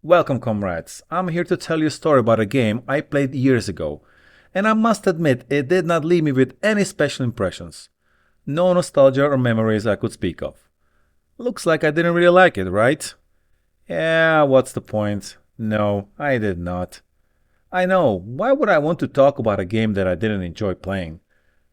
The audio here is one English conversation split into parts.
Welcome, comrades. I'm here to tell you a story about a game I played years ago, and I must admit it did not leave me with any special impressions. No nostalgia or memories I could speak of. Looks like I didn't really like it, right? Yeah, what's the point? No, I did not. I know, why would I want to talk about a game that I didn't enjoy playing?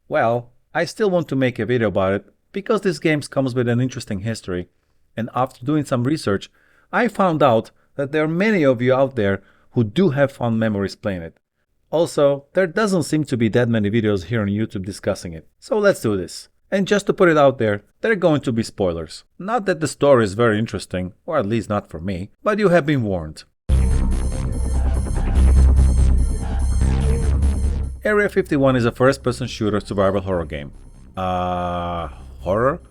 Well, I still want to make a video about it because this game comes with an interesting history, and after doing some research, I found out that there are many of you out there who do have fond memories playing it. Also, there doesn't seem to be that many videos here on YouTube discussing it, so let's do this. And just to put it out there, there are going to be spoilers. Not that the story is very interesting, or at least not for me, but you have been warned. Area 51 is a first-person shooter survival horror game. Horror?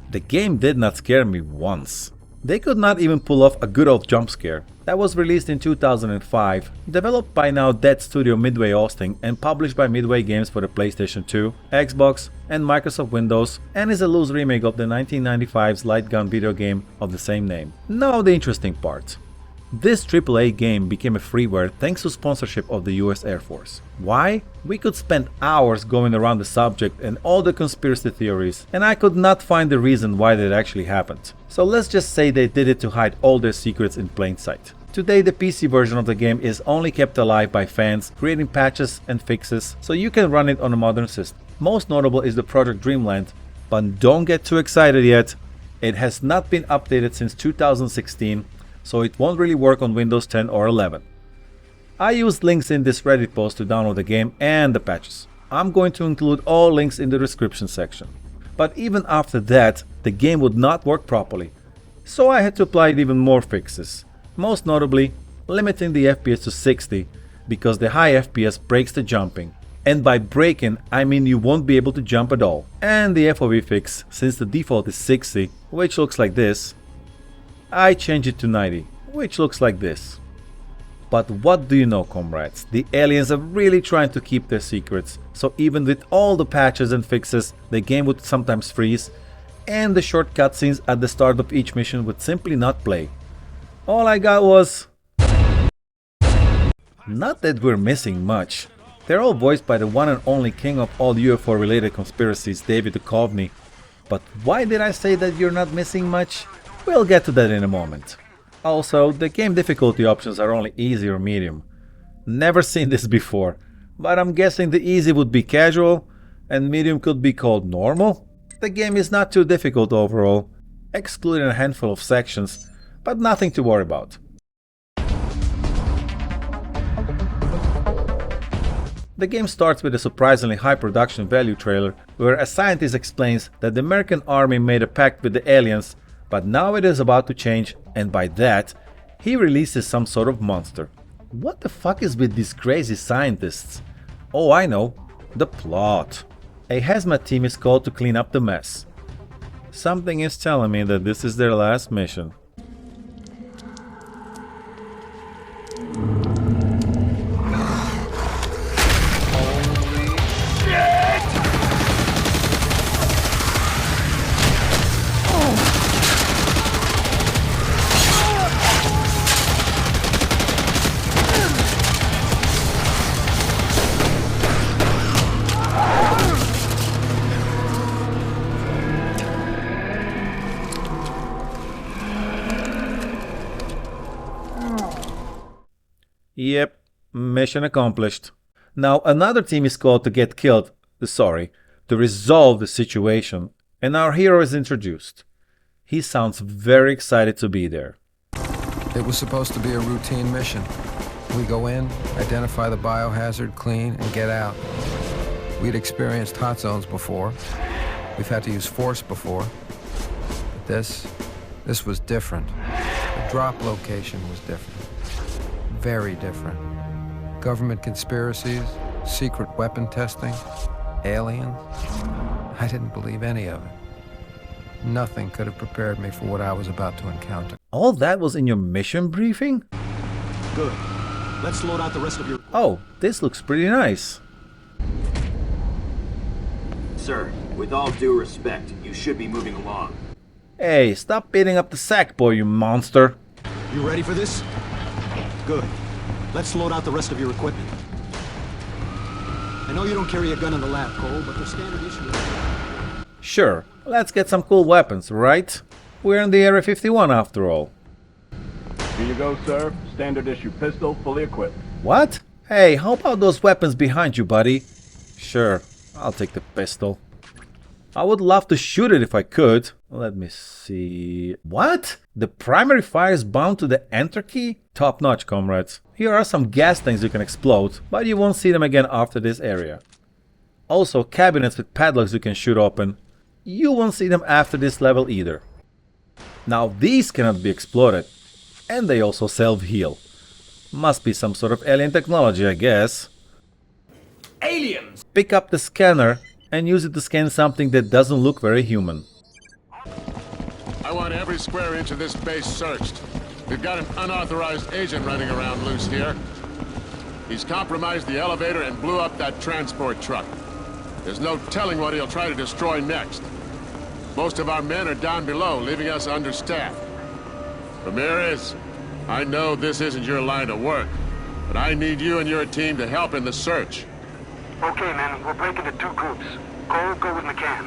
The game did not scare me once. They could not even pull off a good old jump scare. That was released in 2005, developed by now dead studio Midway Austin and published by Midway Games for the PlayStation 2, Xbox and Microsoft Windows, and is a loose remake of the 1995's light gun video game of the same name. Now the interesting part. This AAA game became a freeware thanks to sponsorship of the US Air Force. Why? We could spend hours going around the subject and all the conspiracy theories, and I could not find the reason why that actually happened. So let's just say they did it to hide all their secrets in plain sight. Today the PC version of the game is only kept alive by fans creating patches and fixes so you can run it on a modern system. Most notable is the project Dreamland, but don't get too excited yet. It has not been updated since 2016. So it won't really work on Windows 10 or 11. I used links in this Reddit post to download the game and the patches. I'm going to include all links in the description section. But even after that, the game would not work properly. So I had to apply even more fixes. Most notably, limiting the FPS to 60 because the high FPS breaks the jumping. And by breaking, I mean you won't be able to jump at all. And the FOV fix, since the default is 60, which looks like this, I changed it to 90, which looks like this. But what do you know, comrades? The aliens are really trying to keep their secrets, so even with all the patches and fixes, the game would sometimes freeze, and the short cutscenes at the start of each mission would simply not play. All I got was... Not that we're missing much. They're all voiced by the one and only king of all UFO related conspiracies, David Duchovny. But why did I say that you're not missing much? We'll get to that in a moment. Also, the game difficulty options are only easy or medium. Never seen this before, but I'm guessing the easy would be casual and medium could be called normal? The game is not too difficult overall, excluding a handful of sections, but nothing to worry about. The game starts with a surprisingly high production value trailer where a scientist explains that the American army made a pact with the aliens, but now it is about to change, and by that, he releases some sort of monster. What the fuck is with these crazy scientists? Oh, I know. The plot. A hazmat team is called to clean up the mess. Something is telling me that this is their last mission. Yep, mission accomplished. Now another team is called to get killed, to resolve the situation, and our hero is introduced. He sounds very excited to be there. It was supposed to be a routine mission. We go in, identify the biohazard, clean, and get out. We'd experienced hot zones before. We've had to use force before. But this was different. The drop location was different. Very different. Government conspiracies, secret weapon testing, aliens. I didn't believe any of it. Nothing could have prepared me for what I was about to encounter. All that was in your mission briefing? Good. Let's load out the rest of your... Oh, this looks pretty nice. Sir, with all due respect, you should be moving along. Hey, stop beating up the sack boy, you monster. You ready for this? Good. Let's load out the rest of your equipment. I know you don't carry a gun in the lab, Cole, but the standard issue is... Sure, let's get some cool weapons, right? We're in the Area 51 after all. Here you go, sir. Standard issue pistol, fully equipped. What? Hey, how about those weapons behind you, buddy? Sure, I'll take the pistol. I would love to shoot it if I could. Let me see... What? The primary fire is bound to the enter key? Top notch, comrades. Here are some gas tanks you can explode, but you won't see them again after this area. Also, cabinets with padlocks you can shoot open. You won't see them after this level either. Now these cannot be exploded. And they also self-heal. Must be some sort of alien technology, I guess. Aliens! Pick up the scanner and use it to scan something that doesn't look very human. I want every square inch of this base searched. We've got an unauthorized agent running around loose here. He's compromised the elevator and blew up that transport truck. There's no telling what he'll try to destroy next. Most of our men are down below, leaving us understaffed. Ramirez, I know this isn't your line of work, but I need you and your team to help in the search. Okay, man, we'll break into two groups. Cole, go with McCann.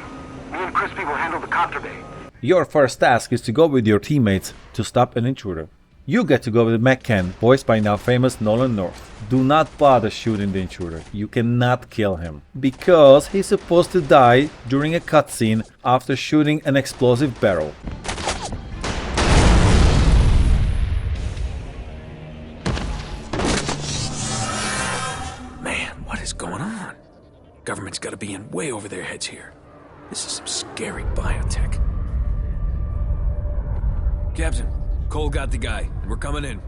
Me and Crispy will handle the copter bay. Your first task is to go with your teammates to stop an intruder. You get to go with McCann, voiced by now famous Nolan North. Do not bother shooting the intruder. You cannot kill him, because he's supposed to die during a cutscene after shooting an explosive barrel. What is going on? Government's got to be in way over their heads here. This is some scary biotech. Captain, Cole got the guy. We're coming in.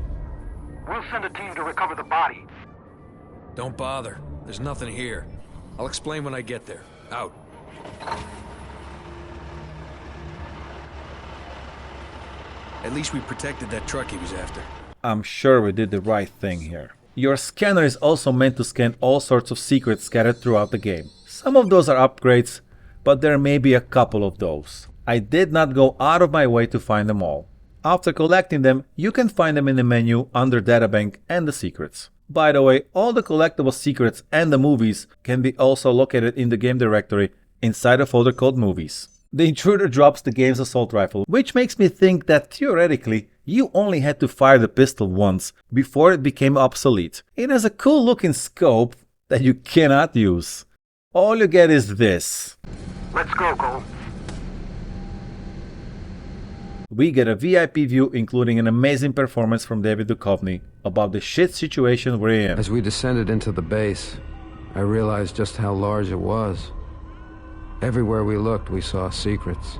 We'll send a team to recover the body. Don't bother. There's nothing here. I'll explain when I get there. Out. At least we protected that truck he was after. I'm sure we did the right thing here. Your scanner is also meant to scan all sorts of secrets scattered throughout the game. Some of those are upgrades, but there may be a couple of those. I did not go out of my way to find them all. After collecting them, you can find them in the menu under Databank and the secrets. By the way, all the collectible secrets and the movies can be also located in the game directory inside a folder called Movies. The intruder drops the game's assault rifle, which makes me think that theoretically you only had to fire the pistol once before it became obsolete. It has a cool looking scope that you cannot use. All you get is this. Let's go, Cole. We get a VIP view including an amazing performance from David Duchovny about the shit situation we're in. As we descended into the base, I realized just how large it was. Everywhere we looked, we saw secrets.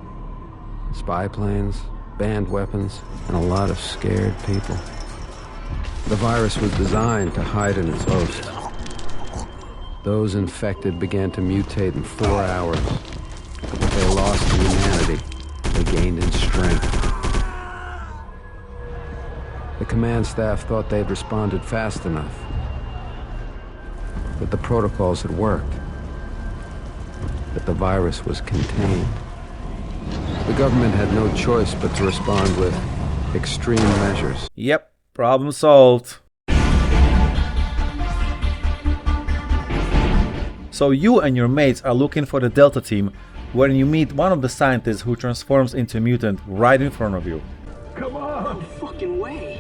Spy planes, banned weapons, and a lot of scared people. The virus was designed to hide in its host. Those infected began to mutate in 4 hours. But they lost in humanity. They gained in strength. The command staff thought they'd responded fast enough. That the protocols had worked. That the virus was contained. The government had no choice but to respond with extreme measures. Yep, problem solved. So you and your mates are looking for the Delta team, where you meet one of the scientists who transforms into a mutant right in front of you. Come on! No fucking way.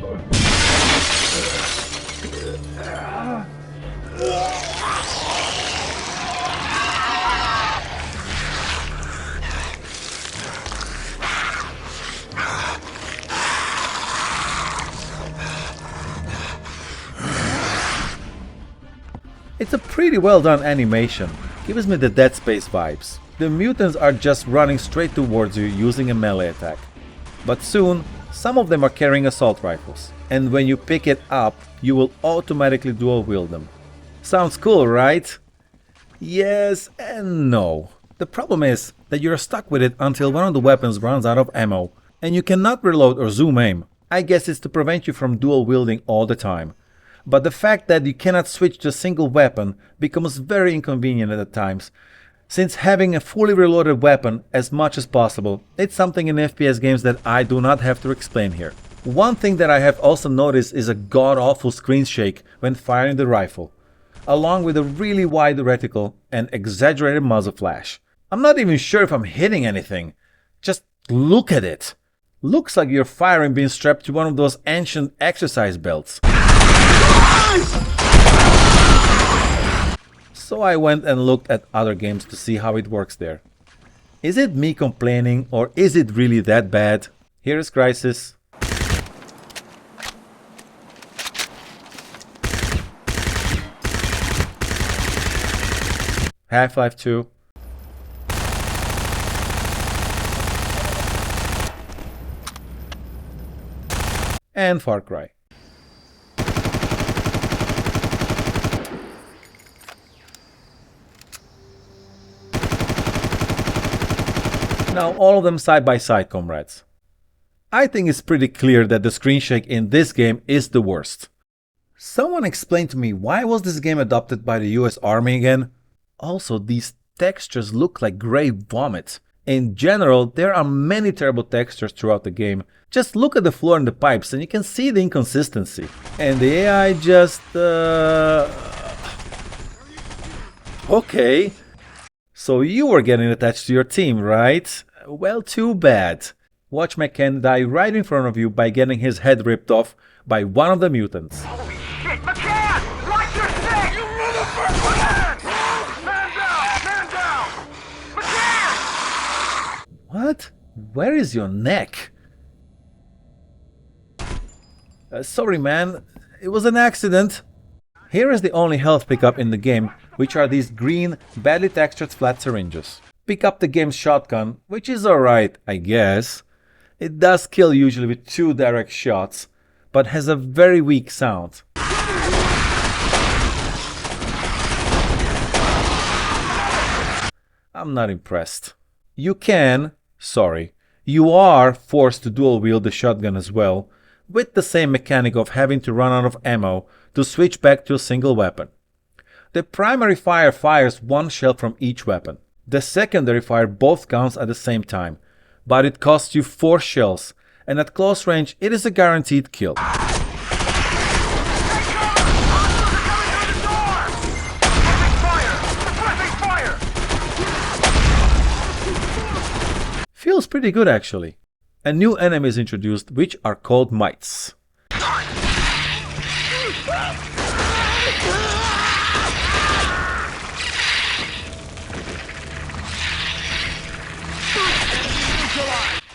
It's a pretty well done animation, gives me the Dead Space vibes. The mutants are just running straight towards you using a melee attack. But soon, some of them are carrying assault rifles, and when you pick it up, you will automatically dual wield them. Sounds cool, right? Yes and no. The problem is that you're stuck with it until one of the weapons runs out of ammo, and you cannot reload or zoom aim. I guess it's to prevent you from dual wielding all the time. But the fact that you cannot switch to a single weapon becomes very inconvenient at times, since having a fully reloaded weapon as much as possible, it's something in FPS games that I do not have to explain here. One thing that I have also noticed is a god-awful screen shake when firing the rifle, along with a really wide reticle and exaggerated muzzle flash. I'm not even sure if I'm hitting anything. Just look at it. Looks like you're firing being strapped to one of those ancient exercise belts. So I went and looked at other games to see how it works there. Is it me complaining, or is it really that bad? Here is Crisis. Half-Life 2. And Far Cry. Now all of them side by side, comrades. I think it's pretty clear that the screen shake in this game is the worst. Someone explain to me, why was this game adopted by the US Army again? Also, these textures look like grey vomit. In general, there are many terrible textures throughout the game. Just look at the floor and the pipes and you can see the inconsistency. And the AI just... Okay. So you were getting attached to your team, right? Well, too bad. Watch McCann die right in front of you by getting his head ripped off by one of the mutants. Holy shit, McCann! Watch your stick! You motherfucker! Man down! McCann! What? Where is your neck? Sorry man, it was an accident. Here is the only health pickup in the game, which are these green, badly textured flat syringes. Pick up the game's shotgun, which is alright, I guess. It does kill usually with 2 direct shots, but has a very weak sound. I'm not impressed. You are forced to dual wield the shotgun as well, with the same mechanic of having to run out of ammo to switch back to a single weapon. The primary fire fires 1 shell from each weapon. The secondary fire both guns at the same time, but it costs you 4 shells, and at close range it is a guaranteed kill. Feels pretty good actually. A new enemy is introduced, which are called mites.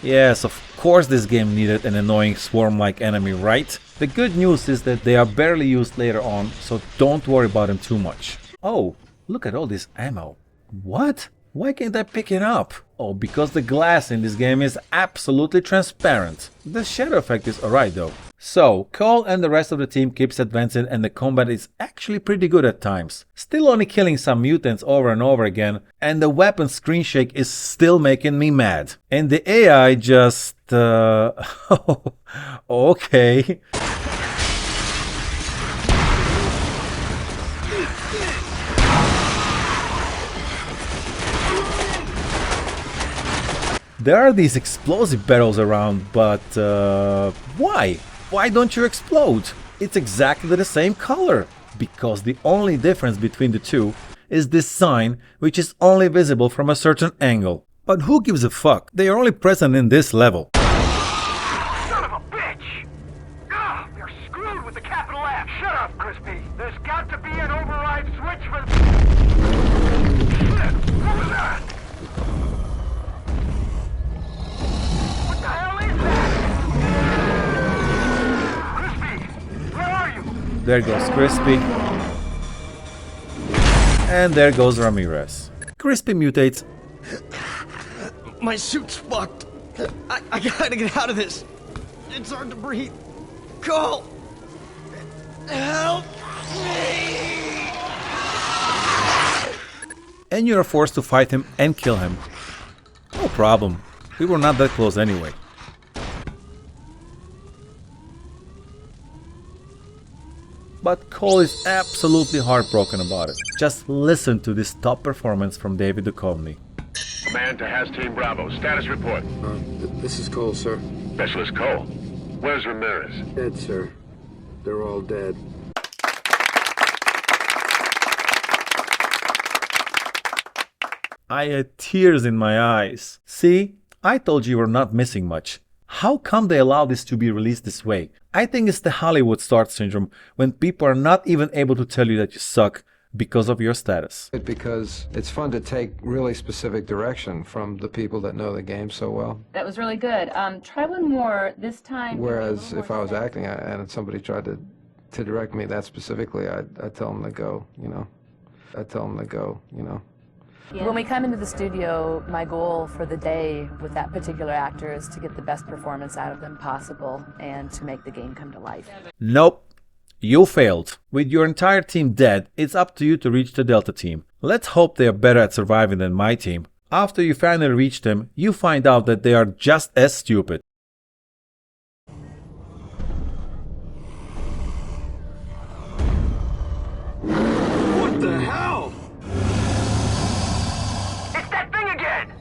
Yes, of course this game needed an annoying swarm-like enemy, right? The good news is that they are barely used later on, so don't worry about them too much. Oh, look at all this ammo. What? Why can't I pick it up? Oh, because the glass in this game is absolutely transparent. The shadow effect is alright though. So, Cole and the rest of the team keeps advancing and the combat is actually pretty good at times. Still only killing some mutants over and over again, and the weapon screen shake is still making me mad. And the AI just... okay. There are these explosive barrels around, but why? Why don't you explode? It's exactly the same color. Because the only difference between the two is this sign, which is only visible from a certain angle. But who gives a fuck? They are only present in this level. Son of a bitch! Ugh, you're screwed with the capital F. Shut up, Crispy. There's got to be an override switch for... Shit! What was that? What the hell is that? Crispy! Where are you? There goes Crispy. And there goes Ramirez. Crispy mutates. My suit's fucked. I gotta get out of this. It's hard to breathe. Cole! Help me! And you are forced to fight him and kill him. No problem. We were not that close anyway. But Cole is absolutely heartbroken about it. Just listen to this top performance from David Duchovny. Command to Has Team Bravo. Status report. This is Cole, sir. Specialist Cole. Where's Ramirez? Dead, sir. They're all dead. I had tears in my eyes. See, I told you were not missing much. How come they allow this to be released this way? I think it's the Hollywood star syndrome, when people are not even able to tell you that you suck because of your status. Because it's fun to take really specific direction from the people that know the game so well. That was really good. Try one more this time. Whereas if I was acting and somebody tried to direct me that specifically, I'd tell them to go, you know. I'd tell them to go, you know. When we come into the studio, my goal for the day with that particular actor is to get the best performance out of them possible and to make the game come to life. Nope. You failed. With your entire team dead, it's up to you to reach the Delta team. Let's hope they are better at surviving than my team. After you finally reach them, you find out that they are just as stupid. What the hell? It's that thing again!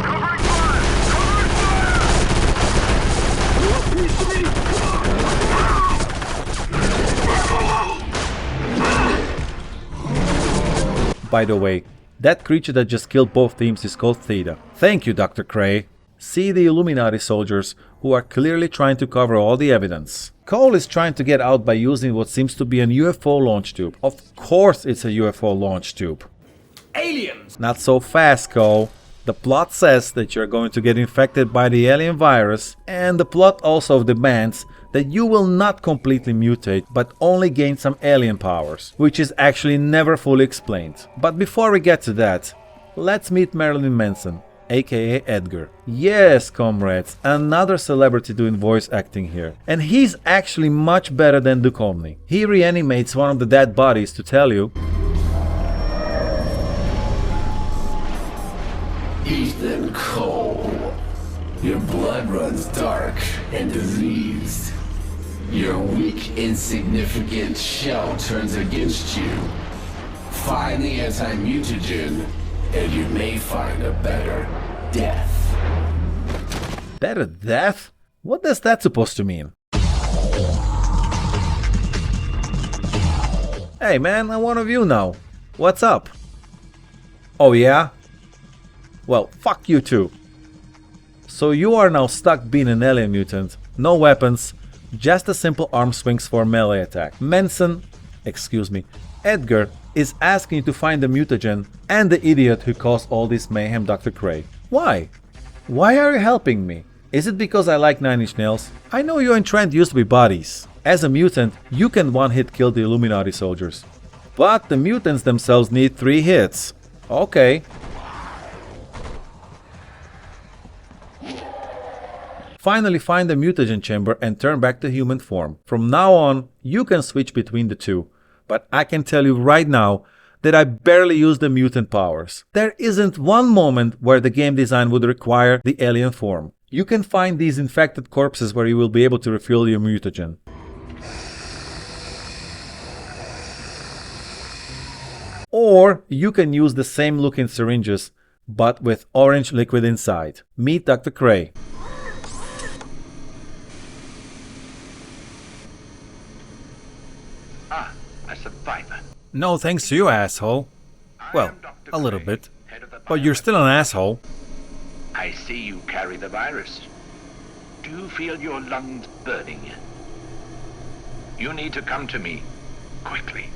Covering fire! Covering fire! By the way, that creature that just killed both teams is called Theta. Thank you, Dr. Cray. See the Illuminati soldiers who are clearly trying to cover all the evidence. Cole is trying to get out by using what seems to be an UFO launch tube. Of course it's a UFO launch tube. Aliens! Not so fast, Cole. The plot says that you're going to get infected by the alien virus, and the plot also demands that you will not completely mutate, but only gain some alien powers, which is actually never fully explained. But before we get to that, let's meet Marilyn Manson, aka Edgar. Yes, comrades, another celebrity doing voice acting here. And he's actually much better than Tomnik. He reanimates one of the dead bodies to tell you, Ethan Cole, your blood runs dark and diseased. Your weak, insignificant shell turns against you. Find the anti-mutagen, and you may find a better death. better death? What is that supposed to mean? Hey man, I'm one of you now. What's up? Oh yeah? Well, fuck you too. So you are now stuck being an alien mutant, no weapons, just a simple arm swings for melee attack. Edgar is asking you to find the mutagen and the idiot who caused all this mayhem, Dr. Cray. Why? Why are you helping me? Is it because I like Nine Inch Nails? I know you and Trent used to be buddies. As a mutant, you can one-hit kill the Illuminati soldiers. But the mutants themselves need 3 hits. Okay. Finally find the mutagen chamber and turn back to human form. From now on, you can switch between the two. But I can tell you right now that I barely use the mutant powers. There isn't one moment where the game design would require the alien form. You can find these infected corpses where you will be able to refill your mutagen. Or you can use the same looking syringes, but with orange liquid inside. Meet Dr. Cray. A survivor. No thanks to you, asshole. Well, a little bit. But you're still an asshole. I see you carry the virus. Do you feel your lungs burning? You need to come to me, quickly.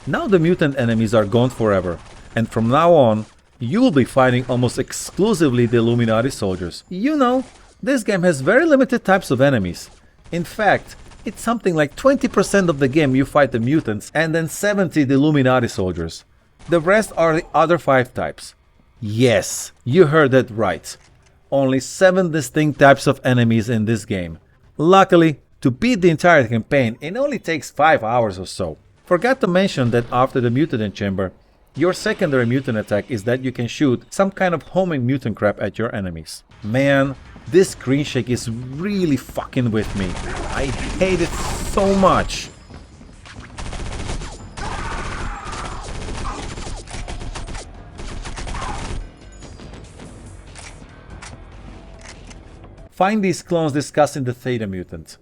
Now the mutant enemies are gone forever, and from now on, you will be fighting almost exclusively the Illuminati soldiers. You know, this game has very limited types of enemies. In fact, it's something like 20% of the game you fight the mutants and then 70 the Illuminati soldiers. The rest are the other 5 types. Yes, you heard that right. Only 7 distinct types of enemies in this game. Luckily, to beat the entire campaign, it only takes 5 hours or so. Forgot to mention that after the mutagen chamber, your secondary mutant attack is that you can shoot some kind of homing mutant crap at your enemies. Man, this screen shake is really fucking with me. I hate it so much. Find these clones discussing the Theta mutant.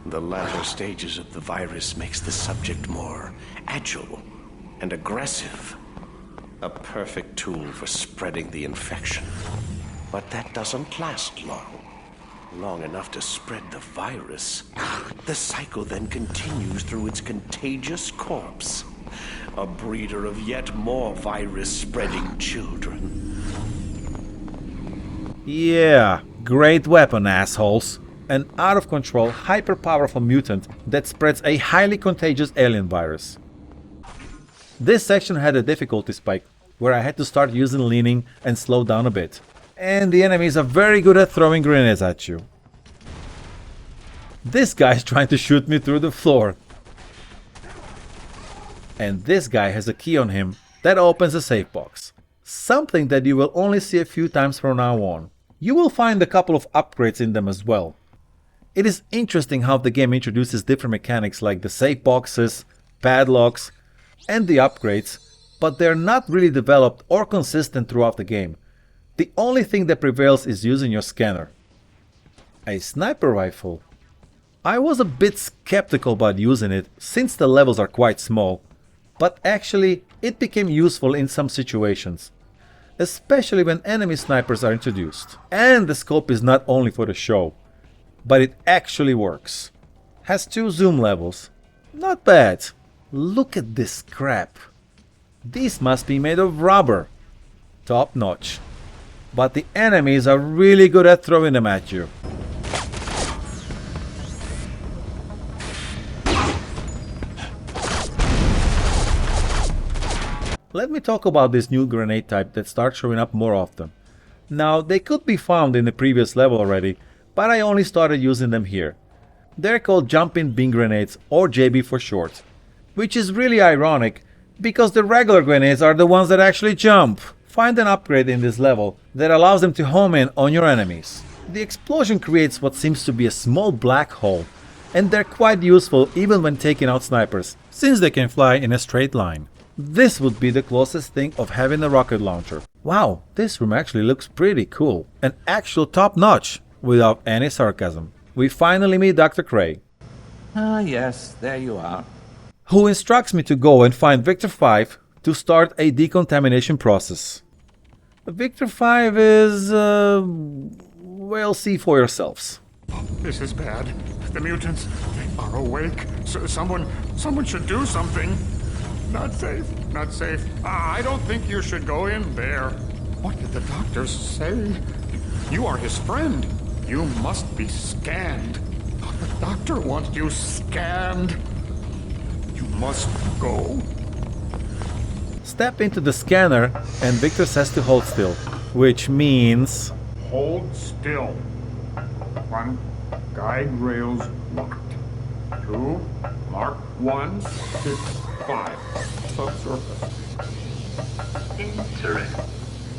The latter stages of the virus makes the subject more agile and aggressive. A perfect tool for spreading the infection. But that doesn't last long. Long enough to spread the virus. The cycle then continues through its contagious corpse. A breeder of yet more virus-spreading children. Yeah, great weapon, assholes. An out-of-control, hyper-powerful mutant that spreads a highly contagious alien virus. This section had a difficulty spike, where I had to start using leaning and slow down a bit. And the enemies are very good at throwing grenades at you. This guy is trying to shoot me through the floor. And this guy has a key on him that opens a safe box. Something that you will only see a few times from now on. You will find a couple of upgrades in them as well. It is interesting how the game introduces different mechanics like the safe boxes, padlocks, and the upgrades, but they're not really developed or consistent throughout the game. The only thing that prevails is using your scanner. A sniper rifle. I was a bit skeptical about using it since the levels are quite small, but actually it became useful in some situations. Especially when enemy snipers are introduced. And the scope is not only for the show, but it actually works. Has 2 zoom levels. Not bad. Look at this crap. These must be made of rubber. Top notch. But the enemies are really good at throwing them at you. Let me talk about this new grenade type that starts showing up more often. Now, they could be found in the previous level already, but I only started using them here. They're called jumping bean grenades, or JB for short. Which is really ironic, because the regular grenades are the ones that actually jump. Find an upgrade in this level that allows them to home in on your enemies. The explosion creates what seems to be a small black hole, and they're quite useful even when taking out snipers, since they can fly in a straight line. This would be the closest thing of having a rocket launcher. Wow, this room actually looks pretty cool. An actual top notch, without any sarcasm. We finally meet Dr. Cray. Ah, yes, there you are. Who instructs me to go and find Victor 5 to start a decontamination process. Victor 5 is, well, see for yourselves. This is bad. The mutants, they are awake. Someone should do something. Not safe, not safe. I don't think you should go in there. What did the doctors say? You are his friend. You must be scanned. The doctor wants you scanned. You must go. Step into the scanner and Victor says to hold still, which means... Hold still. 1, guide rails locked. 2, mark 1, 6, 5. Subsurface. Interesting.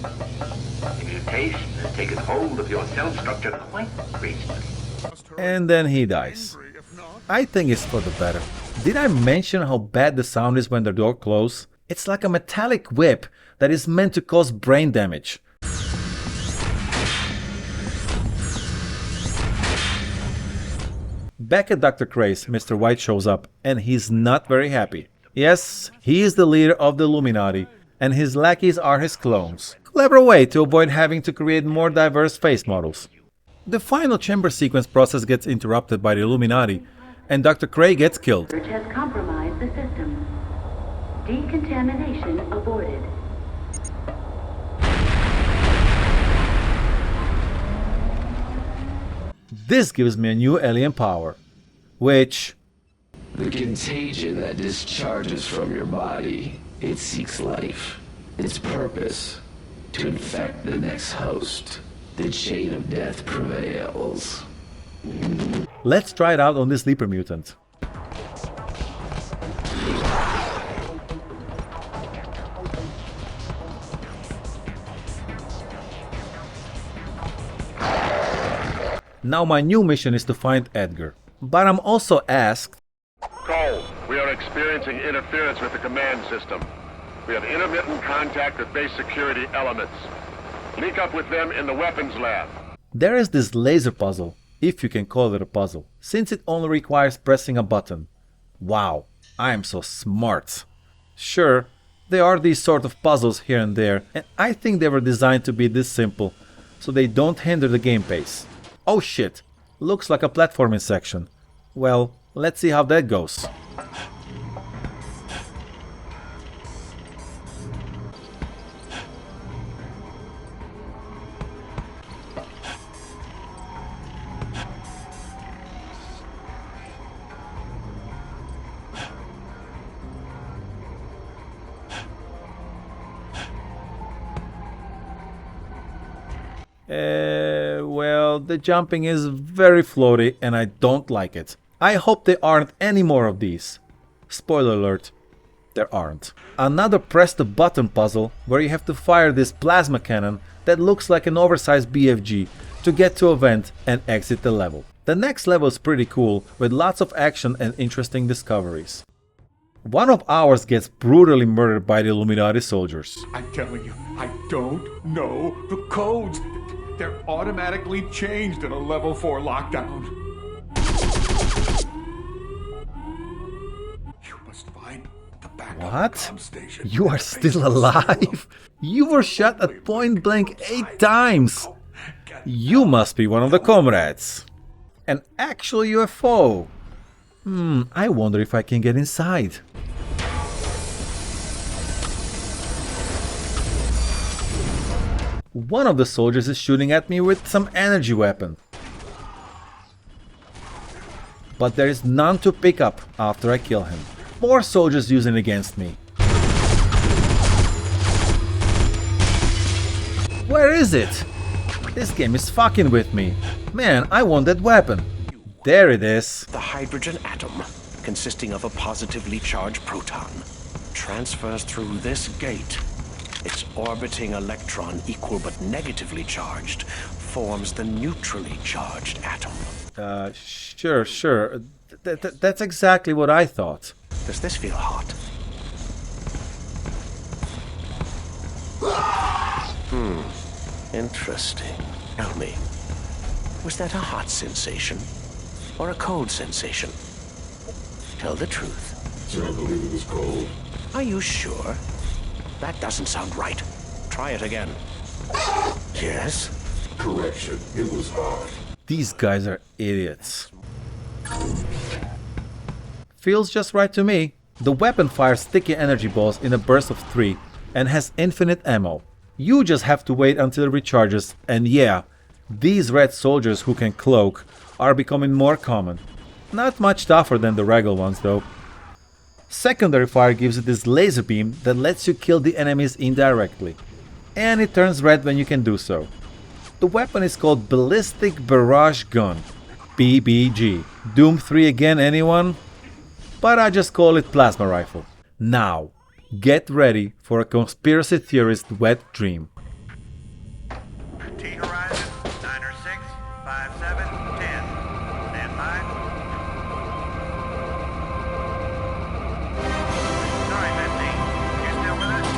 The mutation has taken hold of your cell structure quite recently. And then he dies. I think it's for the better. Did I mention how bad the sound is when the door closes? It's like a metallic whip that is meant to cause brain damage. Back at Dr. Cray's, Mr. White shows up, and he's not very happy. Yes, he is the leader of the Illuminati, and his lackeys are his clones. Clever way to avoid having to create more diverse face models. The final chamber sequence process gets interrupted by the Illuminati, and Dr. Cray gets killed. Has compromised the system. Decontamination aborted. This gives me a new alien power, which... The contagion that discharges from your body, it seeks life. Its purpose, to infect the next host. The chain of death prevails. Let's try it out on this sleeper mutant. Now my new mission is to find Edgar, but I'm also asked... Cole, we are experiencing interference with the command system. We have intermittent contact with base security elements. Link up with them in the weapons lab. There is this laser puzzle, if you can call it a puzzle, since it only requires pressing a button. Wow, I am so smart. Sure, there are these sort of puzzles here and there, and I think they were designed to be this simple, so they don't hinder the game pace. Oh shit, looks like a platforming section. Well, let's see how that goes. Well, the jumping is very floaty and I don't like it. I hope there aren't any more of these. Spoiler alert, there aren't. Another press the button puzzle where you have to fire this plasma cannon that looks like an oversized BFG to get to a vent and exit the level. The next level is pretty cool with lots of action and interesting discoveries. One of ours gets brutally murdered by the Illuminati soldiers. I'm telling you, I don't know the codes. They're automatically changed in a level 4 lockdown. You must find the backup What? station. You are still alive? You were shot at point blank 8 times. You must be one of the comrades. An actual UFO. I wonder if I can get inside. One of the soldiers is shooting at me with some energy weapon. But there is none to pick up after I kill him. More soldiers using it against me. Where is it? This game is fucking with me. Man, I want that weapon. There it is. The hydrogen atom, consisting of a positively charged proton, transfers through this gate. Its orbiting electron, equal but negatively charged, forms the neutrally charged atom. Sure. That's exactly what I thought. Does this feel hot? Interesting. Tell me, was that a hot sensation or a cold sensation? Tell the truth. Sir, I believe it was cold. Are you sure? That doesn't sound right. Try it again. Yes? Correction, it was hot. These guys are idiots. Feels just right to me. The weapon fires sticky energy balls in a burst of 3 and has infinite ammo. You just have to wait until it recharges, and yeah, these red soldiers who can cloak are becoming more common. Not much tougher than the regular ones though. Secondary fire gives it this laser beam that lets you kill the enemies indirectly, and it turns red when you can do so. The weapon is called Ballistic Barrage Gun, BBG. Doom 3 again, anyone? But I just call it Plasma Rifle. Now, get ready for a conspiracy theorist wet dream. T-Horizon, 906, 5710. Stand by. Sorry, 15. You still with us?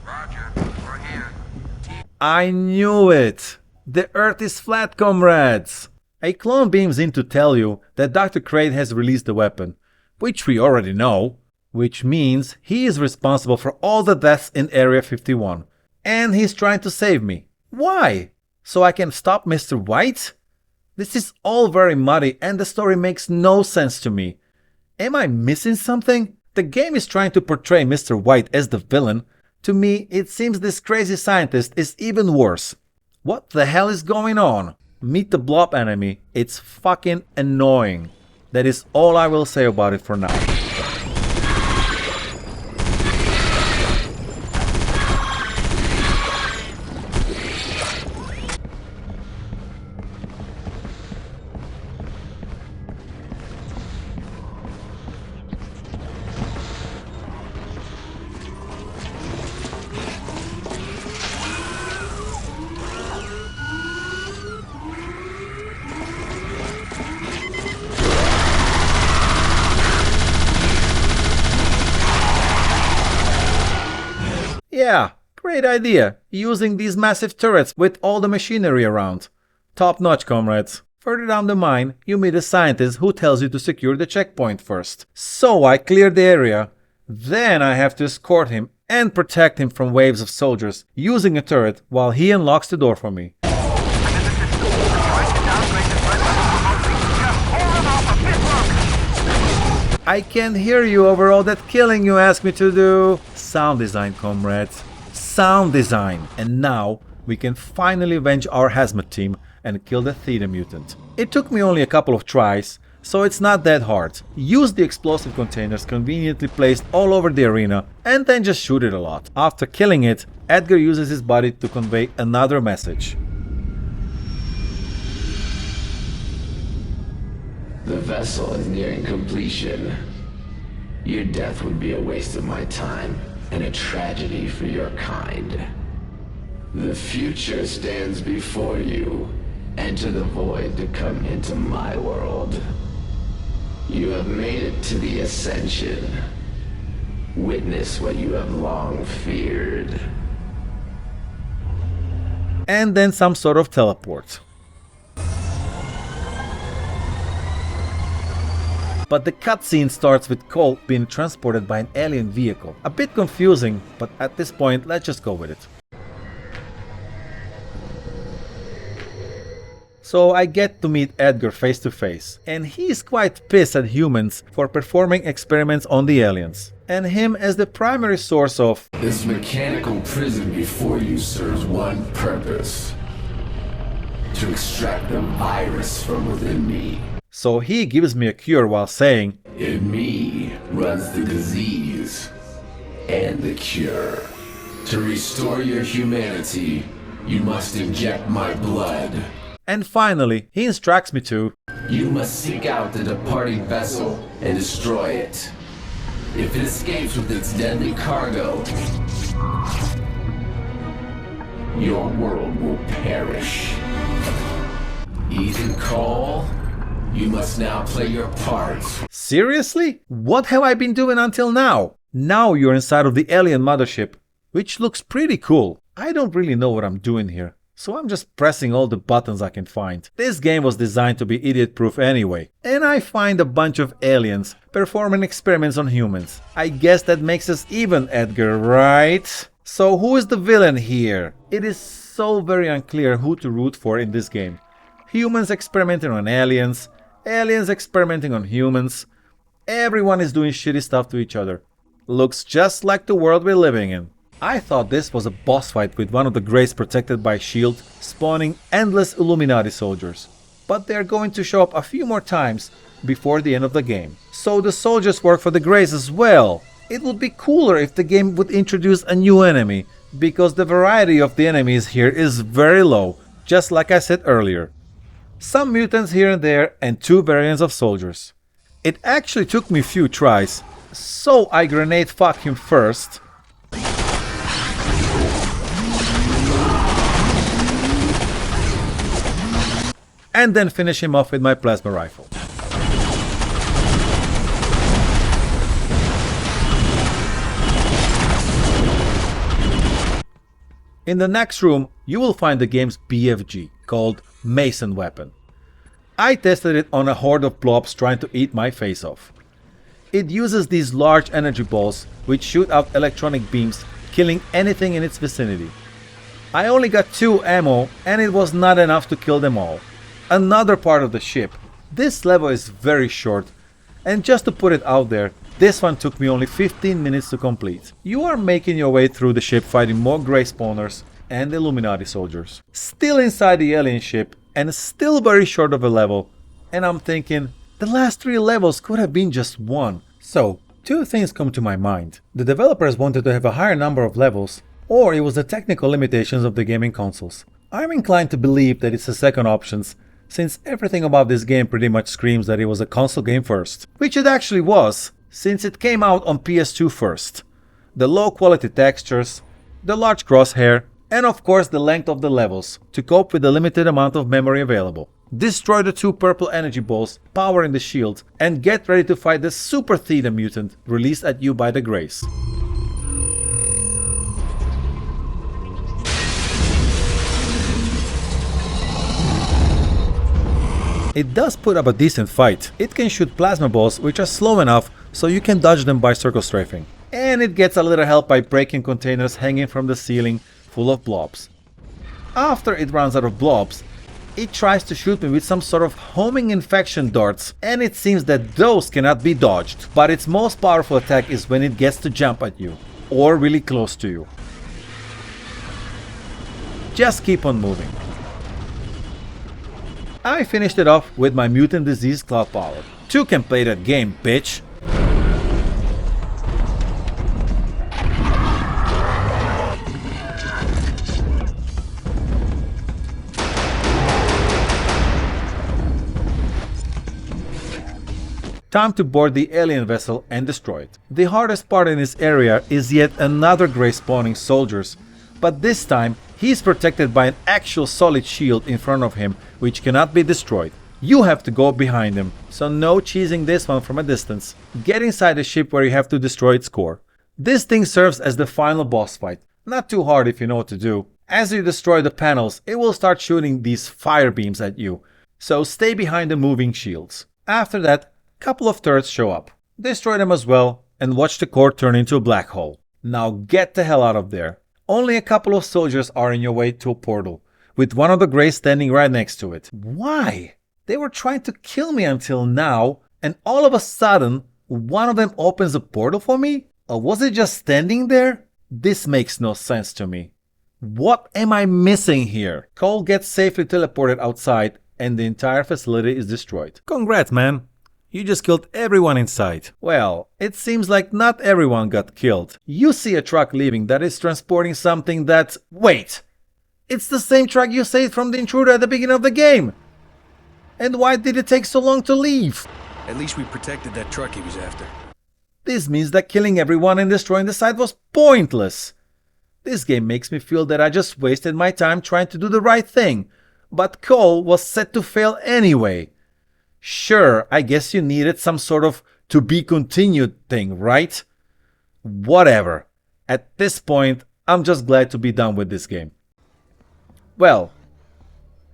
Roger, we're here. I knew it! The Earth is flat, comrades! A clone beams in to tell you that Dr. Crane has released the weapon, which we already know, which means he is responsible for all the deaths in Area 51. And he's trying to save me. Why? So I can stop Mr. White? This is all very muddy and the story makes no sense to me. Am I missing something? The game is trying to portray Mr. White as the villain. To me, it seems this crazy scientist is even worse. What the hell is going on? Meet the blob enemy. It's fucking annoying. That is all I will say about it for now. Yeah, great idea, using these massive turrets with all the machinery around. Top notch, comrades. Further down the mine, you meet a scientist who tells you to secure the checkpoint first. So I clear the area, then I have to escort him and protect him from waves of soldiers using a turret while he unlocks the door for me. I can't hear you over all that killing you asked me to do. Sound design, comrades. Sound design. And now we can finally avenge our hazmat team and kill the Theta mutant. It took me only a couple of tries, so it's not that hard. Use the explosive containers conveniently placed all over the arena and then just shoot it a lot. After killing it, Edgar uses his body to convey another message. The vessel is nearing completion. Your death would be a waste of my time and a tragedy for your kind. The future stands before you. Enter the void to come into my world. You have made it to the Ascension. Witness what you have long feared. And then some sort of teleport. But the cutscene starts with Cole being transported by an alien vehicle. A bit confusing, but at this point, let's just go with it. So I get to meet Edgar face to face, and he's quite pissed at humans for performing experiments on the aliens, and him as the primary source of this mechanical prison before you serves one purpose: to extract the virus from within me. So he gives me a cure while saying, "In me runs the disease and the cure. To restore your humanity, you must inject my blood." And finally, he instructs me to, "You must seek out the departing vessel and destroy it. If it escapes with its deadly cargo, your world will perish. Ethan Cole, you must now play your part." Seriously? What have I been doing until now? Now you're inside of the alien mothership, which looks pretty cool. I don't really know what I'm doing here, so I'm just pressing all the buttons I can find. This game was designed to be idiot-proof anyway. And I find a bunch of aliens performing experiments on humans. I guess that makes us even, Edgar, right? So who is the villain here? It is so very unclear who to root for in this game. Humans experimenting on aliens, aliens experimenting on humans. Everyone is doing shitty stuff to each other. Looks just like the world we're living in. I thought this was a boss fight with one of the Greys protected by S.H.I.E.L.D. spawning endless Illuminati soldiers. But they're going to show up a few more times before the end of the game. So the soldiers work for the Greys as well. It would be cooler if the game would introduce a new enemy, because the variety of the enemies here is very low, just like I said earlier. Some mutants here and there, and 2 variants of soldiers. It actually took me a few tries, so I grenade fuck him first. And then finish him off with my plasma rifle. In the next room, you will find the game's BFG, called Mason Weapon. I tested it on a horde of blobs trying to eat my face off. It uses these large energy balls which shoot out electronic beams, killing anything in its vicinity. I only got 2 ammo and it was not enough to kill them all. Another part of the ship. This level is very short, and just to put it out there, this one took me only 15 minutes to complete. You are making your way through the ship fighting more Grey spawners and Illuminati soldiers. Still inside the alien ship and still very short of a level, and I'm thinking, the last 3 levels could have been just 1. So, 2 things come to my mind. The developers wanted to have a higher number of levels, or it was the technical limitations of the gaming consoles. I'm inclined to believe that it's the second options, since everything about this game pretty much screams that it was a console game first. Which it actually was, since it came out on PS2 first. The low quality textures, the large crosshair, and of course the length of the levels, to cope with the limited amount of memory available. Destroy the 2 purple energy balls powering the shield, and get ready to fight the Super Theta mutant released at you by the Greys. It does put up a decent fight. It can shoot plasma balls which are slow enough so you can dodge them by circle strafing. And it gets a little help by breaking containers hanging from the ceiling full of blobs. After it runs out of blobs, it tries to shoot me with some sort of homing infection darts, and it seems that those cannot be dodged. But its most powerful attack is when it gets to jump at you, or really close to you. Just keep on moving. I finished it off with my mutant disease cloud power. Two can play that game, bitch! Time to board the alien vessel and destroy it. The hardest part in this area is yet another grey spawning soldiers, but this time he's protected by an actual solid shield in front of him which cannot be destroyed. You have to go behind him, so no cheesing this one from a distance. Get inside the ship where you have to destroy its core. This thing serves as the final boss fight. Not too hard if you know what to do. As you destroy the panels, it will start shooting these fire beams at you, so stay behind the moving shields. After that, couple of turrets show up. Destroy them as well and watch the core turn into a black hole. Now get the hell out of there. Only a couple of soldiers are in your way to a portal, with one of the Greys standing right next to it. Why? They were trying to kill me until now, and all of a sudden, one of them opens a portal for me? Or was it just standing there? This makes no sense to me. What am I missing here? Cole gets safely teleported outside and the entire facility is destroyed. Congrats, man. You just killed everyone inside. Well, it seems like not everyone got killed. You see a truck leaving that is transporting something that... Wait! It's the same truck you saved from the intruder at the beginning of the game! And why did it take so long to leave? At least we protected that truck he was after. This means that killing everyone and destroying the site was pointless. This game makes me feel that I just wasted my time trying to do the right thing. But Cole was set to fail anyway. Sure, I guess you needed some sort of to be continued thing, right? Whatever. At this point, I'm just glad to be done with this game. Well,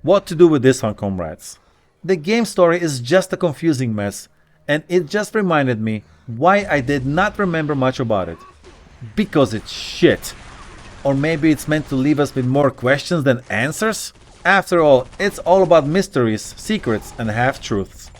what to do with this one, comrades? The game story is just a confusing mess, and it just reminded me why I did not remember much about it. Because it's shit. Or maybe it's meant to leave us with more questions than answers? After all, it's all about mysteries, secrets, and half-truths.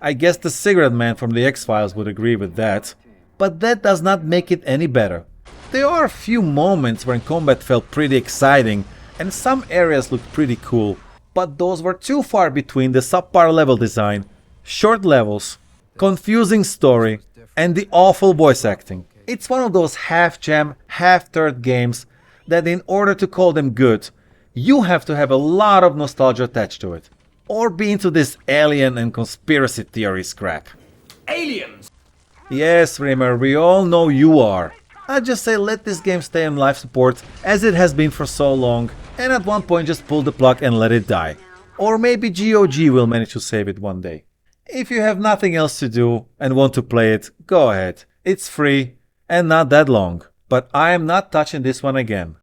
I guess the cigarette man from the X-Files would agree with that. But that does not make it any better. There are a few moments when combat felt pretty exciting, and some areas looked pretty cool. But those were too far between the subpar level design, short levels, confusing story, and the awful voice acting. It's one of those half-jam, half-turd games that in order to call them good, you have to have a lot of nostalgia attached to it. Or be into this alien and conspiracy theories crap. Aliens! Yes, Rimmer, we all know you are. I just say let this game stay on life support as it has been for so long, and at one point just pull the plug and let it die. Or maybe GOG will manage to save it one day. If you have nothing else to do and want to play it, go ahead. It's free and not that long. But I am not touching this one again.